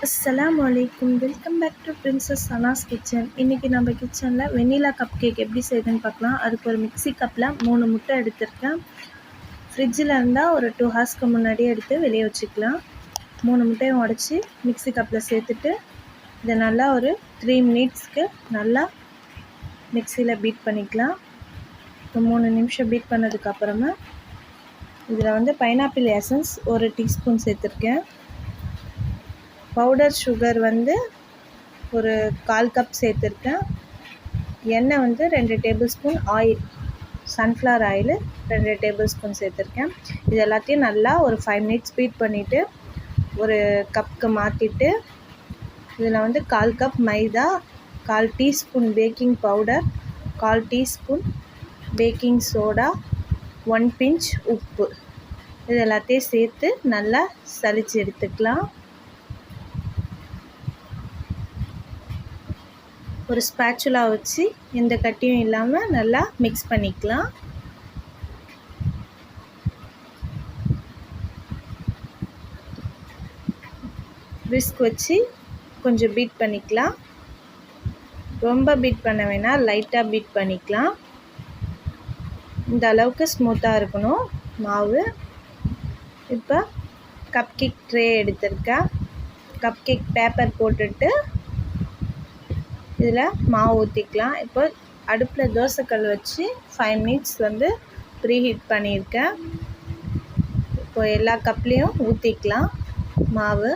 அஸ்ஸலாமு அலைக்கும். Welcome back to princess Sana's kitchen. இன்றைக்கி நம்ம கிச்சனில் வெண்ணிலா கப் கேக் எப்படி செய்யுதுன்னு பார்க்கலாம். அதுக்கு ஒரு மிக்ஸி கப்பில் 3 முட்டை எடுத்திருக்கேன். ஃப்ரிட்ஜில் இருந்தால் ஒரு 2 ஹார்ஸ்க்கு முன்னாடியே எடுத்து வெளியே வச்சுக்கலாம். 3 முட்டையும் உடச்சி மிக்ஸி கப்பில் சேர்த்துட்டு இதை நல்லா ஒரு 3 மினிட்ஸ்க்கு நல்லா மிக்ஸியில் பீட் பண்ணிக்கலாம். இப்போ 3 நிமிஷம் பீட் பண்ணதுக்கப்புறமா இதில் பைனாப்பிள் எசன்ஸ் 1 டீஸ்பூன் சேர்த்துருக்கேன். பவுடர் சுகர் ஒரு 1/4 கப் சேர்த்துருக்கேன். எண்ணெய் 2 table spoon, oil sunflower oil 2 table spoon சேர்த்துருக்கேன். இது எல்லாத்தையும் நல்லா ஒரு 5 மினிட்ஸ் பீட் பண்ணிவிட்டு ஒரு கப்புக்கு மாற்றிட்டு இதில் 1/4 cup maida, 1/4 teaspoon baking powder, 1/4 teaspoon baking soda, 1 pinch உப்பு இது எல்லாத்தையும் சேர்த்து நல்லா சலிச்சு எடுத்துக்கலாம். ஒரு ஸ்பேச்சுலா வச்சு எந்த கட்டியும் இல்லாமல் நல்லா மிக்ஸ் பண்ணிக்கலாம். விஸ்க் வச்சு கொஞ்சம் பீட் பண்ணிக்கலாம். ரொம்ப பீட் பண்ண வேணாம், லைட்டாக பீட் பண்ணிக்கலாம். இந்த அளவுக்கு ஸ்மூத்தாக இருக்கணும் மாவு. இப்போ கப் கேக் ட்ரே எடுத்திருக்கேன். கப் கேக் பேப்பர் போட்டுட்டு இதில் மாவு ஊற்றிக்கலாம். இப்போ அடுப்பில் தோசைக்கல் வச்சு 5 மினிட்ஸ் ப்ரீ ஹீட் பண்ணியிருக்கேன். இப்போ எல்லா கப்லேயும் ஊற்றிக்கலாம். மாவு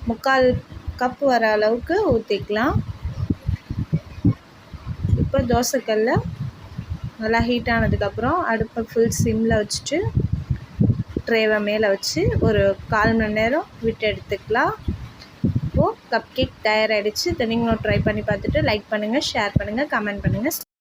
3/4 கப் வர அளவுக்கு ஊற்றிக்கலாம். இப்போ தோசைக்கல்ல நல்லா ஹீட் ஆனதுக்கப்புறம் அடுப்பை ஃபுல் சிம்மில் வச்சுட்டு ட்ரேவை மேலே வச்சு ஒரு 1/4 மணி நேரம் விட்டு எடுத்துக்கலாம். இப்போது கப் கேக் தயாராகிடுச்சு. இதை நீங்களும் ட்ரை பண்ணி பார்த்துட்டு லைக் பண்ணுங்கள், ஷேர் பண்ணுங்கள், கமெண்ட் பண்ணுங்கள்.